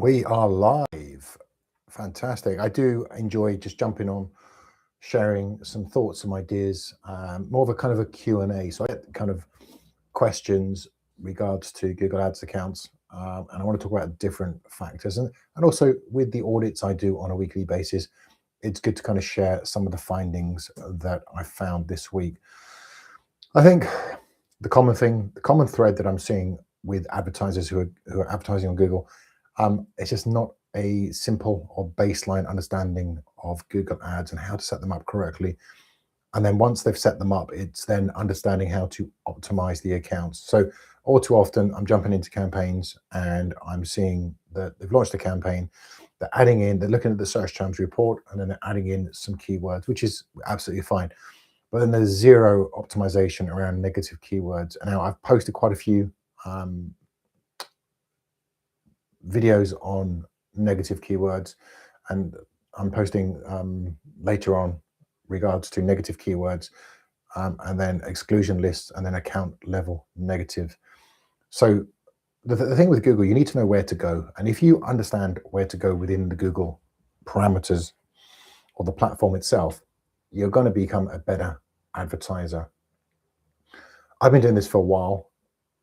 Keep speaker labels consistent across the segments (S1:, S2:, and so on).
S1: We are live. Fantastic. I do enjoy just jumping on, sharing some thoughts, some ideas, more of a kind of a Q&A. So I get kind of questions regards to Google Ads accounts. And I want to talk about different factors. And also with the audits I do on a weekly basis, it's good to kind of share some of the findings that I found this week. I think the common thread that I'm seeing with advertisers who are advertising on Google, it's just not a simple or baseline understanding of Google Ads and how to set them up correctly. And then once they've set them up, it's then understanding how to optimize the accounts. So all too often, I'm jumping into campaigns and I'm seeing that they've launched a campaign, they're looking at the search terms report, and then they're adding in some keywords, which is absolutely fine. But then there's zero optimization around negative keywords. And now I've posted quite a few videos on negative keywords, and I'm posting later on regards to negative keywords, and then exclusion lists, and then account level negative. So the thing with Google, you need to know where to go. And if you understand where to go within the Google parameters or the platform itself, you're going to become a better advertiser. I've been doing this for a while.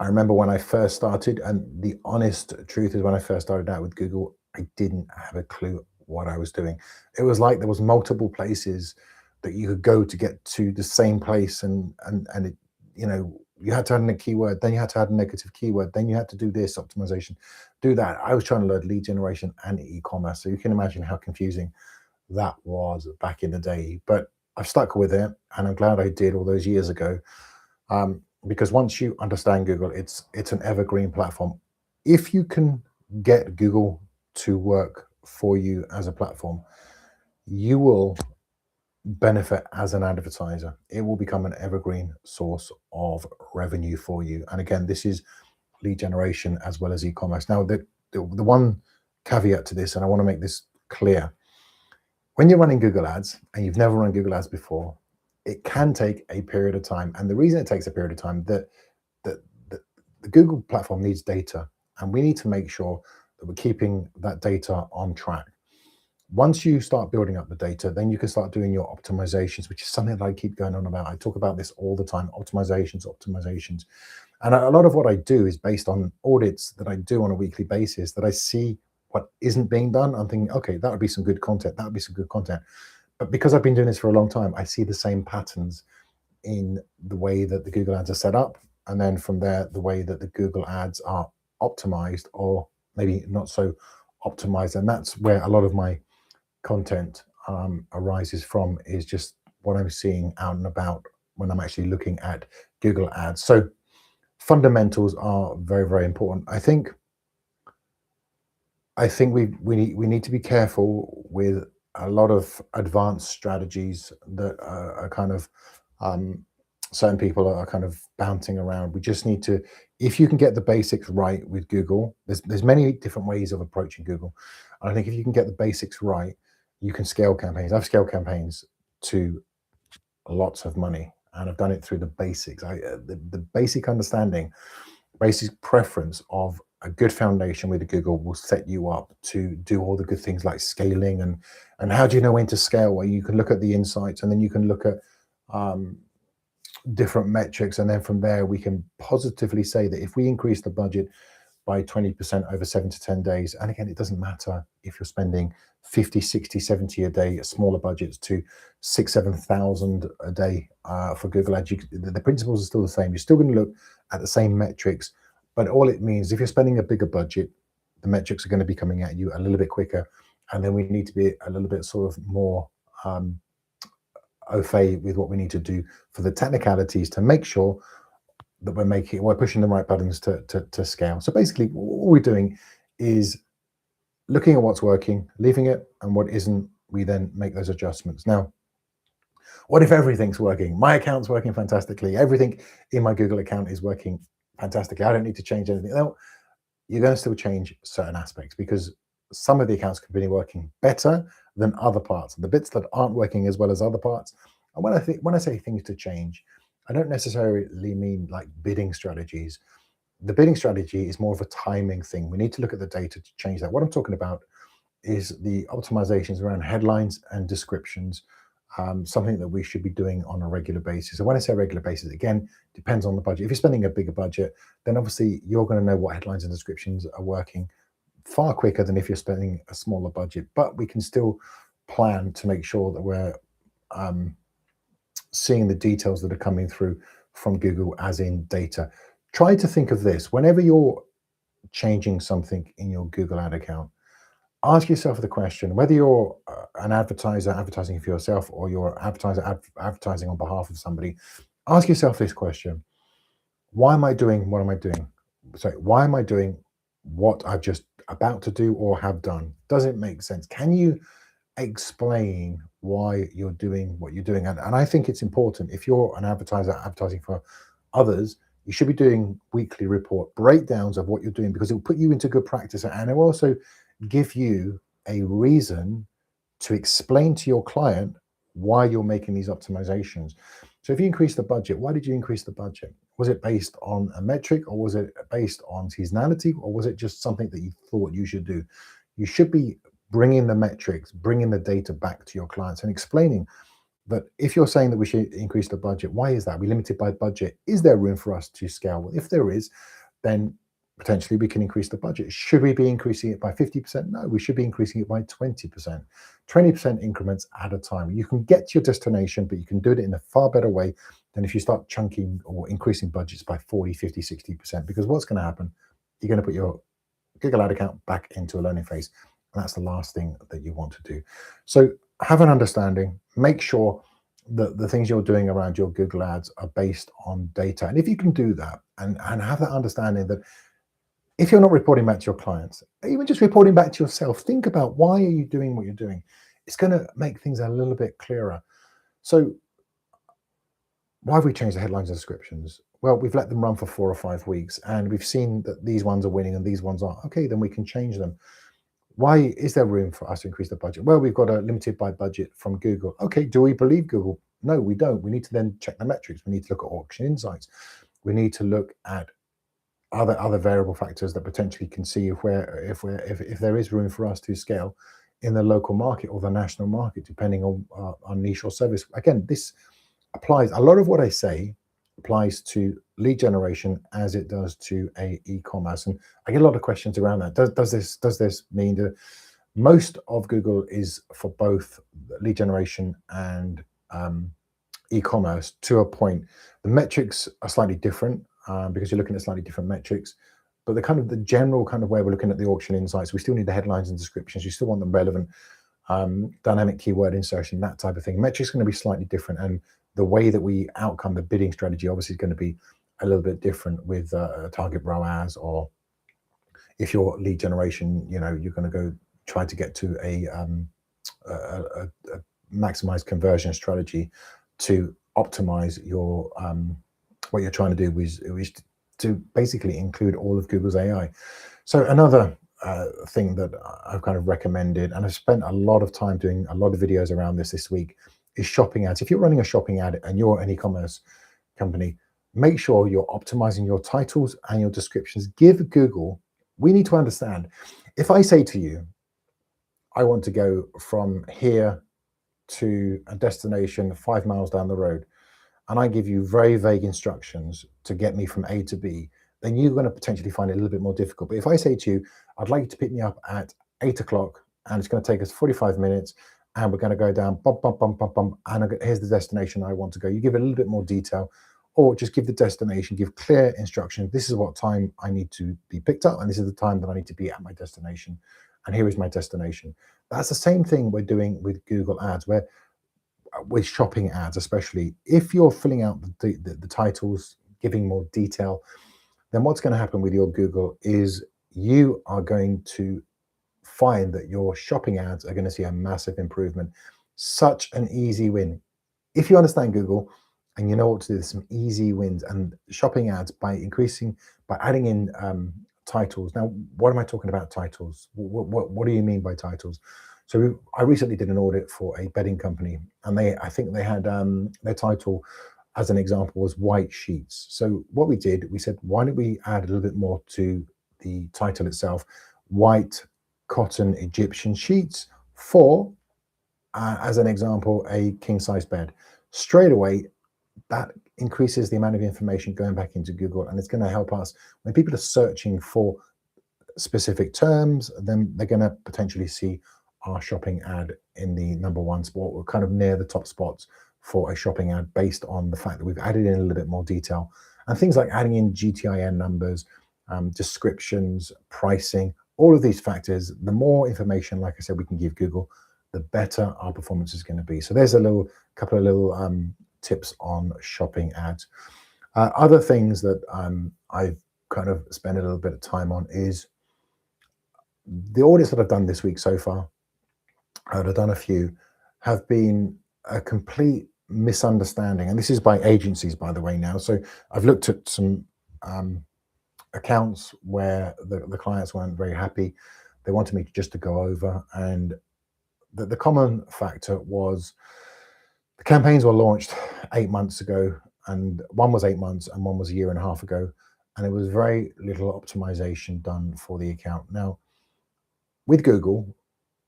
S1: I remember when I first started, and the honest truth is when I first started out with Google, I didn't have a clue what I was doing. It was like there was multiple places that you could go to get to the same place, and it, you had to add a keyword, then you had to add a negative keyword, then you had to do this optimization, do that. I was trying to learn lead generation and e-commerce, so you can imagine how confusing that was back in the day. But I've stuck with it, and I'm glad I did all those years ago, because once you understand Google, it's an evergreen platform. If you can get Google to work for you as a platform, you will benefit as an advertiser. It will become an evergreen source of revenue for you. And again, this is lead generation as well as e-commerce. Now, the one caveat to this, and I want to make this clear, when you're running Google Ads and you've never run Google Ads before, it can take a period of time. And the reason it takes a period of time, that the Google platform needs data, and we need to make sure that we're keeping that data on track. Once you start building up the data, then you can start doing your optimizations, which is something that I keep going on about. I talk about this all the time, optimizations. And a lot of what I do is based on audits that I do on a weekly basis, that I see what isn't being done. I'm thinking, okay, that would be some good content. That would be some good content. But because I've been doing this for a long time, I see the same patterns in the way that the Google Ads are set up. And then from there, the way that the Google Ads are optimized, or maybe not so optimized. And that's where a lot of my content arises from, is just what I'm seeing out and about when I'm actually looking at Google Ads. So fundamentals are very, very important. I think we need to be careful with a lot of advanced strategies that are kind of certain people are kind of bouncing around. We just need to, if you can get the basics right with Google, there's many different ways of approaching Google. And I think if you can get the basics right, you can scale campaigns. I've scaled campaigns to lots of money, and I've done it through the basics. The basic understanding, basic preference of a good foundation with Google will set you up to do all the good things like scaling, and how do you know when to scale? Well, you can look at the insights, and then you can look at different metrics, and then from there we can positively say that if we increase the budget by 20% over 7 to 10 days, and again, it doesn't matter if you're spending 50, 60, 70 a day, smaller budgets to 6,000, 7,000 a day for Google Ads, the principles are still the same. You're still going to look at the same metrics, but all it means, if you're spending a bigger budget, the metrics are going to be coming at you a little bit quicker, and then we need to be a little bit sort of more au fait with what we need to do for the technicalities to make sure that we're pushing the right buttons to scale. So basically, what we're doing is looking at what's working, leaving it, and what isn't, we then make those adjustments. Now, what if everything's working? My account's working fantastically. Everything in my Google account is working fantastically. I don't need to change anything. No, you're going to still change certain aspects, because some of the accounts could be working better than other parts, the bits that aren't working as well as other parts. And when I say things to change, I don't necessarily mean like bidding strategies. The bidding strategy is more of a timing thing. We need to look at the data to change that. What I'm talking about is the optimizations around headlines and descriptions, something that we should be doing on a regular basis. And when I say regular basis, again, depends on the budget. If you're spending a bigger budget, then obviously you're going to know what headlines and descriptions are working far quicker than if you're spending a smaller budget. But we can still plan to make sure that we're seeing the details that are coming through from Google as in data. Try to think of this. Whenever you're changing something in your Google ad account, ask yourself the question, whether you're an advertiser advertising for yourself or you're an advertiser advertising on behalf of somebody, ask yourself this question: why am I doing what am I doing? Sorry, why am I doing what I've just about to do or have done? Does it make sense? Can you explain why you're doing what you're doing? And I think it's important, if you're an advertiser advertising for others, you should be doing weekly report breakdowns of what you're doing, because it will put you into good practice, and it will also give you a reason to explain to your client why you're making these optimizations. So if you increase the budget, why did you increase the budget? Was it based on a metric, or was it based on seasonality, or was it just something that you thought you should do? You should be bringing the metrics, bringing the data back to your clients and explaining that if you're saying that we should increase the budget, why is that? We're limited by budget. Is there room for us to scale? Well, if there is, then potentially we can increase the budget. Should we be increasing it by 50%? No, we should be increasing it by 20%, 20% increments at a time. You can get to your destination, but you can do it in a far better way than if you start chunking or increasing budgets by 40, 50, 60%, because what's going to happen, you're going to put your Google ad account back into a learning phase. And that's the last thing that you want to do. So have an understanding, make sure that the things you're doing around your Google ads are based on data. And if you can do that and have that understanding that if you're not reporting back to your clients, even just reporting back to yourself, think about why are you doing what you're doing. It's going to make things a little bit clearer. So why have we changed the headlines and descriptions? Well, we've let them run for 4 or 5 weeks, and we've seen that these ones are winning and these ones aren't. Okay, then we can change them. Why is there room for us to increase the budget? Well, we've got a limited by budget from Google. Okay, do we believe Google? No, we don't. We need to then check the metrics. We need to look at auction insights. We need to look at other variable factors that potentially can see if there is room for us to scale in the local market or the national market, depending on niche or service. Again, this applies. A lot of what I say applies to lead generation as it does to e-commerce, and I get a lot of questions around that. Does this mean that most of Google is for both lead generation and e-commerce? To a point, the metrics are slightly different because you're looking at slightly different metrics, but the general kind of way we're looking at the auction insights, we still need the headlines and descriptions. You still want them relevant, dynamic keyword insertion, that type of thing. Metrics are going to be slightly different, and the way that we outcome the bidding strategy obviously is going to be a little bit different with target ROAS, or if your lead generation, you're going to go try to get to a maximized conversion strategy to optimize your what you're trying to do is to basically include all of Google's AI. So another thing that I've kind of recommended, and I've spent a lot of time doing a lot of videos around this week, is shopping ads. If you're running a shopping ad and you're an e-commerce company, make sure you're optimizing your titles and your descriptions. Give Google, we need to understand, if I say to you, I want to go from here to a destination 5 miles down the road, and I give you very vague instructions to get me from A to B, then you're going to potentially find it a little bit more difficult. But if I say to you, I'd like you to pick me up at 8 o'clock, and it's going to take us 45 minutes, and we're going to go down, bump, bump, bump, bump, bump, and here's the destination I want to go. You give it a little bit more detail, or just give the destination, give clear instruction. This is what time I need to be picked up, and this is the time that I need to be at my destination, and here is my destination. That's the same thing we're doing with Google Ads, where with shopping ads, especially if you're filling out the titles, giving more detail, then what's going to happen with your Google is you are going to find that your shopping ads are going to see a massive improvement. Such an easy win. If you understand Google and you know what to do, there's some easy wins. And shopping ads, by adding in titles. Now, what am I talking about titles? What do you mean by titles? So I recently did an audit for a bedding company, and I think they had their title as an example, was white sheets. So what we did, we said, why don't we add a little bit more to the title itself? White cotton Egyptian sheets for, as an example, a king size bed. Straight away, that increases the amount of information going back into Google, and it's going to help us when people are searching for specific terms. Then they're going to potentially see our shopping ad in the #1 spot, or kind of near the top spots for a shopping ad, based on the fact that we've added in a little bit more detail and things like adding in GTIN numbers, descriptions, pricing, all of these factors. The more information, like I said, we can give Google, the better our performance is going to be. So there's a couple of little tips on shopping ads. Other things that I've kind of spent a little bit of time on is the audits that I've done this week so far. I've done a few, have been a complete misunderstanding, and this is by agencies, by the way, now. So I've looked at some accounts where the clients weren't very happy. They wanted me just to go over, and the common factor was the campaigns were launched 8 months ago, and one was 8 months and one was a year and a half ago, and there was very little optimization done for the account. Now, with Google,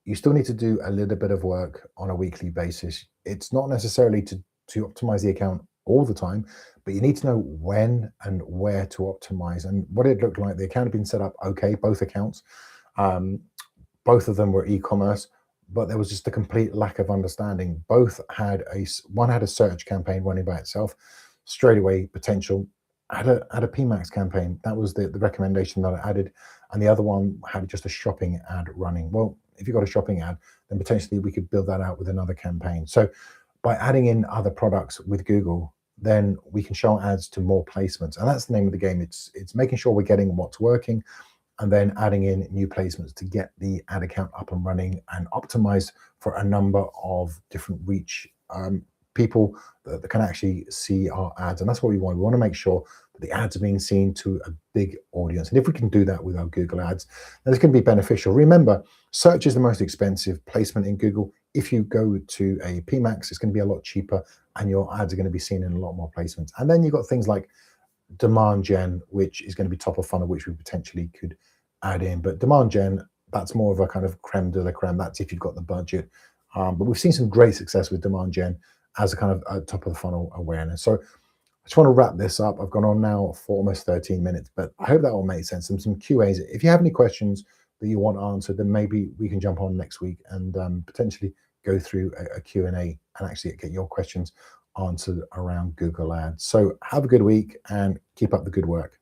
S1: you still need to do a little bit of work on a weekly basis. It's not necessarily to optimize the account all the time, but you need to know when and where to optimize. And what it looked like, the account had been set up okay, both accounts. Both of them were e-commerce, but there was just a complete lack of understanding. Both had one had a search campaign running by itself, straight away potential, had a PMax campaign. That was the recommendation that I added. And the other one had just a shopping ad running. Well, if you've got a shopping ad, then potentially we could build that out with another campaign. So by adding in other products with Google, then we can show ads to more placements. And that's the name of the game. It's making sure we're getting what's working, and then adding in new placements to get the ad account up and running and optimized for a number of different reach people that can actually see our ads. And that's what we want. We want to make sure that the ads are being seen to a big audience. And if we can do that with our Google ads, then it's going to be beneficial. Remember, search is the most expensive placement in Google. If you go to a PMax, it's going to be a lot cheaper, and your ads are going to be seen in a lot more placements. And then you've got things like demand gen, which is going to be top of funnel, which we potentially could add in. But demand gen, that's more of a kind of creme de la creme. That's if you've got the budget. But we've seen some great success with demand gen as a kind of top of the funnel awareness. So I just want to wrap this up. I've gone on now for almost 13 minutes, but I hope that all made sense. And some QAs. If you have any questions that you want answered, then maybe we can jump on next week and potentially go through a Q&A and actually get your questions answered around Google Ads. So have a good week and keep up the good work.